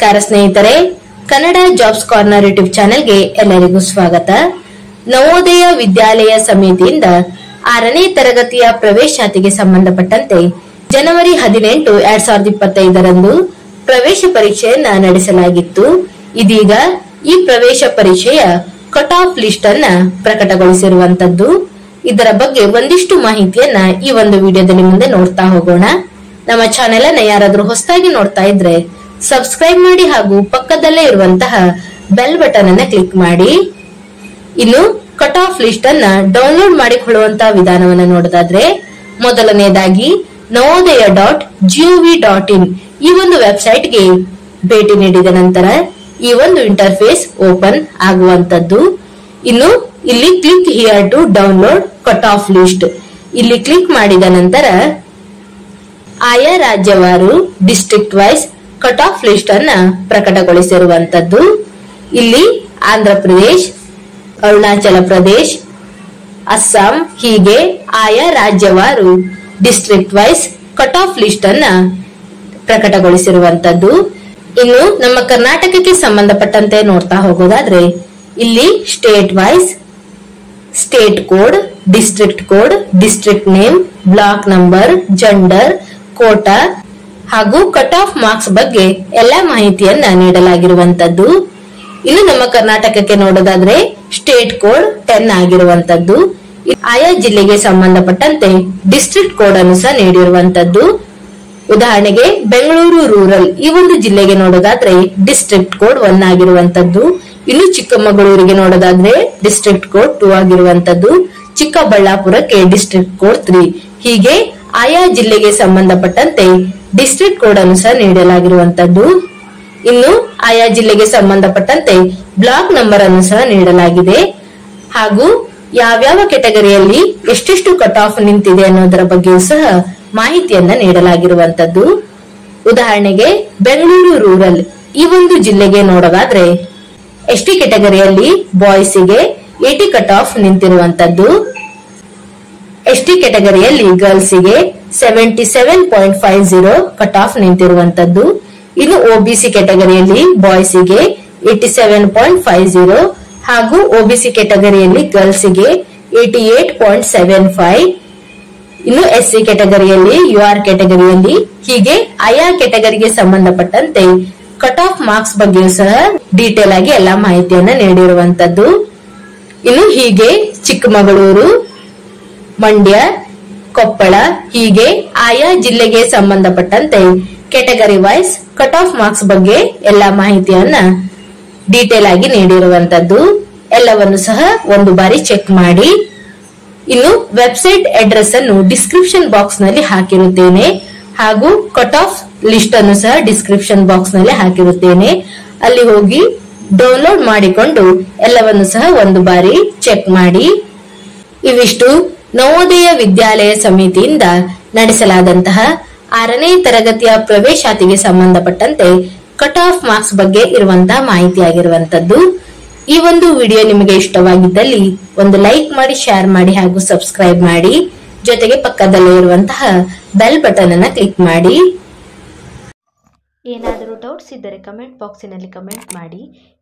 ನಮಸ್ಕಾರ ಸ್ನೇಹಿತರೆ, Kannada jobs corner YouTube ಚಾನೆಲ್ಗೆ ಎಲ್ಲರಿಗೂ ಸ್ವಾಗತ. ನವೋದಯ ವಿದ್ಯಾಲಯ ಸಮಿತಿಯಿಂದ 6ನೇ ತರಗತಿಯ ಪ್ರವೇಶಾತಿಗೆ ಸಂಬಂಧಪಟ್ಟಂತೆ ಜನವರಿ 18, 2025ರಂದು ಪ್ರವೇಶ ಪರೀಕ್ಷೆಯನ್ನ ನಡೆಸಲಾಗಿತ್ತು. ಇದೀಗ ಈ ಪ್ರವೇಶ ಪರೀಕ್ಷೆಯ ಕಟ್ ಆಫ್ ಲಿಸ್ಟ್ ಅನ್ನ ಪ್ರಕಟಗೊಳಿಸಿರುವಂತದ್ದು. ಇದರ ಬಗ್ಗೆ ಒಂದಿಷ್ಟು ಮಾಹಿತಿಯನ್ನ ಈ ಒಂದು ವಿಡಿಯೋದಲ್ಲಿ ಮುಂದೆ ನೋಡ್ತಾ ಹೋಗೋಣ. ನಮ್ಮ ಚಾನೆಲ್ ಅನ್ನ ಯಾರಾದ್ರೂ ಹೊಸದಾಗಿ ನೋಡ್ತಾ ಇದ್ರೆ ಸಬ್ಸ್ಕ್ರೈಬ್ ಮಾಡಿ ಹಾಗೂ ಪಕ್ಕದಲ್ಲೇ ಇರುವಂತಹ ಬೆಲ್ ಬಟನ್ ಅನ್ನ ಕ್ಲಿಕ್ ಮಾಡಿ. ಇನ್ನು ಕಟ್ ಆಫ್ ಲಿಸ್ಟ್ ಅನ್ನ ಡೌನ್ಲೋಡ್ ಮಾಡಿಕೊಳ್ಳುವಂತಹ ವಿಧಾನವನ್ನ ನೋಡೋದಾದ್ರೆ, ಮೊದಲನೇದಾಗಿ navodaya.gov.in ಈ ಒಂದು ವೆಬ್ಸೈಟ್ಗೆ ಭೇಟಿ ನೀಡಿದ ನಂತರ ಈ ಒಂದು ಇಂಟರ್ಫೇಸ್ ಓಪನ್ ಆಗುವಂತದ್ದು. ಇನ್ನು ಇಲ್ಲಿ click here to download cut off list ಇಲ್ಲಿ ಕ್ಲಿಕ್ ಮಾಡಿದ ನಂತರ ಆಯಾ ರಾಜ್ಯವಾರು district wise cut off list ಅನ್ನ ಪ್ರಕಟಗೊಳಿಸಿರುವಂತದ್ದು. ಇಲ್ಲಿ ಆಂಧ್ರ ಪ್ರದೇಶ್, ಅರುಣಾಚಲ ಪ್ರದೇಶ್, ಅಸ್ಸಾಂ ಹೀಗೆ ಆಯಾ ರಾಜ್ಯವಾರು district wise cut off list ಅನ್ನ ಪ್ರಕಟಗೊಳಿಸಿರುವಂತದ್ದು. ಇನ್ನು ನಮ್ಮ ಕರ್ನಾಟಕಕ್ಕೆ ಸಂಬಂಧಪಟ್ಟಂತೆ ನೋಡ್ತಾ ಹೋಗೋದಾದ್ರೆ, ಇಲ್ಲಿ state wise state code, district code, district name, block number, gender, quota ಹಾಗೂ ಕಟ್ ಆಫ್ ಮಾರ್ಕ್ಸ್ ಬಗ್ಗೆ ಎಲ್ಲಾ ಮಾಹಿತಿಯನ್ನ ನೀಡಲಾಗಿರುವಂತದ್ದು. ಇನ್ನು ನಮ್ಮ ಕರ್ನಾಟಕಕ್ಕೆ ನೋಡೋದಾದ್ರೆ ಸ್ಟೇಟ್ ಕೋಡ್ 10 ಆಗಿರುವಂತದ್ದು. ಆಯಾ ಜಿಲ್ಲೆಗೆ ಸಂಬಂಧಪಟ್ಟಂತೆ ಡಿಸ್ಟ್ರಿಕ್ಟ್ ಕೋಡ್ ಅನ್ನು ಸಹ ನೀಡಿರುವಂತದ್ದು. ಉದಾಹರಣೆಗೆ ಬೆಂಗಳೂರು ರೂರಲ್ ಈ ಒಂದು ಜಿಲ್ಲೆಗೆ ನೋಡೋದಾದ್ರೆ ಡಿಸ್ಟ್ರಿಕ್ಟ್ ಕೋಡ್ 1 ಆಗಿರುವಂತದ್ದು. ಇನ್ನು ಚಿಕ್ಕಮಗಳೂರಿಗೆ ನೋಡೋದಾದ್ರೆ ಡಿಸ್ಟ್ರಿಕ್ಟ್ ಕೋಡ್ 2 ಆಗಿರುವಂತದ್ದು. ಚಿಕ್ಕಬಳ್ಳಾಪುರಕ್ಕೆ ಡಿಸ್ಟ್ರಿಕ್ಟ್ ಕೋಡ್ 3 ಹೀಗೆ ಆಯಾ ಜಿಲ್ಲೆಗೆ ಸಂಬಂಧಪಟ್ಟಂತೆ ಡಿಸ್ಟ್ರಿಕ್ಟ್ ಕೋಡ್ ಅನ್ನು ಸಹ ನೀಡಲಾಗಿರುವಂತದ್ದು. ಇನ್ನು ಆಯಾ ಜಿಲ್ಲೆಗೆ ಸಂಬಂಧಪಟ್ಟಂತೆ ಬ್ಲಾಕ್ ನಂಬರ್ ಅನ್ನು ಸಹ ನೀಡಲಾಗಿದೆ ಹಾಗೂ ಯಾವ್ಯಾವ ಕೆಟಗರಿಯಲ್ಲಿ ಎಷ್ಟೆಷ್ಟು ಕಟ್ ಆಫ್ ನಿಂತಿದೆ ಅನ್ನೋದರ ಬಗ್ಗೆಯೂ ಸಹ ಮಾಹಿತಿಯನ್ನ ನೀಡಲಾಗಿರುವಂತದ್ದು. ಉದಾಹರಣೆಗೆ ಬೆಂಗಳೂರು ರೂರಲ್ ಈ ಒಂದು ಜಿಲ್ಲೆಗೆ ನೋಡೋದಾದ್ರೆ ಎಸ್ಟಿ ಕೆಟಗರಿಯಲ್ಲಿ ಬಾಯ್ಸ್ಗೆ 80 ಕಟ್ ಆಫ್ ನಿಂತಿರುವಂತದ್ದು. ಎಸ್ಟಿ ಕೆಟಗರಿಯಲ್ಲಿ ಗರ್ಲ್ಸ್ಗೆ 77.50 ಕಟ್ ಆಫ್ ನಿಂತಿರುವಂತದ್ದು. ಇನ್ನು ಒಬಿಸಿ ಕೆಟಗರಿಯಲ್ಲಿ ಬಾಯ್ಸ್ಗೆ 87.50 ಹಾಗೂ ಒಬಿಸಿ ಕೆಟಗರಿಯಲ್ಲಿ ಗರ್ಲ್ಸ್ಗೆ 88.75. ಇನ್ನು ಎಸ್ಸಿ ಕೆಟಗರಿಯಲ್ಲಿ ಯುಆರ್ ಕೆಟಗರಿಯಲ್ಲಿ ಹೀಗೆ ಆಯಾ ಕೆಟಗರಿಗೆ ಸಂಬಂಧಪಟ್ಟಂತೆ ಕಟ್ ಆಫ್ ಮಾರ್ಕ್ಸ್ ಬಗ್ಗೆಯೂ ಸಹ ಡೀಟೇಲ್ ಆಗಿ ಎಲ್ಲಾ ಮಾಹಿತಿಯನ್ನ ನೀಡಿರುವಂತದ್ದು. ಇನ್ನು ಹೀಗೆ ಚಿಕ್ಕಮಗಳೂರು, ಮಂಡ್ಯ, ಕೊಪ್ಪಳ ಹೀಗೆ ಆಯಾ ಜಿಲ್ಲೆಗೆ ಸಂಬಂಧಪಟ್ಟಂತೆ category wise cut off marks ಬಗ್ಗೆ ಎಲ್ಲಾ ಮಾಹಿತಿಯನ್ನ ಡೀಟೇಲ್ ಆಗಿ ನೀಡಿರುವಂತದ್ದು. ಎಲ್ಲವನ್ನು ಸಹ ಒಂದು ಬಾರಿ ಚೆಕ್ ಮಾಡಿ. ಇನ್ನು ವೆಬ್ಸೈಟ್ ಅಡ್ರೆಸ್ ಅನ್ನು ಡಿಸ್ಕ್ರಿಪ್ಷನ್ ಬಾಕ್ಸ್ ನಲ್ಲಿ ಹಾಕಿರುತ್ತೇನೆ ಹಾಗೂ ಕಟ್ ಆಫ್ ಲಿಸ್ಟ್ ಅನ್ನು ಸಹ ಡಿಸ್ಕ್ರಿಪ್ಷನ್ ಬಾಕ್ಸ್ ನಲ್ಲಿ ಹಾಕಿರುತ್ತೇನೆ. ಅಲ್ಲಿ ಹೋಗಿ ಡೌನ್ಲೋಡ್ ಮಾಡಿಕೊಂಡು ಎಲ್ಲವನ್ನು ಸಹ ಒಂದು ಬಾರಿ ಚೆಕ್ ಮಾಡಿ. ಇವಿಷ್ಟು ನವೋದಯ ವಿದ್ಯಾಲಯ ಸಮಿತಿಯಿಂದ ನಡೆಸಲಾದಂತಹ 6ನೇ ತರಗತಿಯ ಪ್ರವೇಶಾತಿಗೆ ಸಂಬಂಧಪಟ್ಟಂತೆ ಕಟ್ ಆಫ್ ಮಾರ್ಕ್ಸ್ ಬಗ್ಗೆ ಇರುವಂತಹ ಮಾಹಿತಿಯಾಗಿರುವಂತದ್ದು. ಈ ಒಂದು ವಿಡಿಯೋ ನಿಮಗೆ ಇಷ್ಟವಾಗಿದ್ದಲ್ಲಿ ಒಂದು ಲೈಕ್ ಮಾಡಿ, ಶೇರ್ ಮಾಡಿ ಹಾಗೂ ಸಬ್ಸ್ಕ್ರೈಬ್ ಮಾಡಿ. ಜೊತೆಗೆ ಪಕ್ಕದಲ್ಲೇ ಇರುವಂತಹ ಬೆಲ್ ಬಟನ್ ಅನ್ನ ಕ್ಲಿಕ್ ಮಾಡಿ. ಏನಾದರೂ ಡೌಟ್ಸ್ ಇದ್ದರೆ ಕಮೆಂಟ್ ಬಾಕ್ಸಿನಲ್ಲಿ ಕಮೆಂಟ್ ಮಾಡಿ.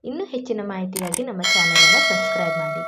ಇನ್ನೂ ಹೆಚ್ಚಿನ ಮಾಹಿತಿಗಾಗಿ ನಮ್ಮ ಚಾನೆಲ್ ಅನ್ನು ಸಬ್ಸ್ಕ್ರೈಬ್ ಮಾಡಿ.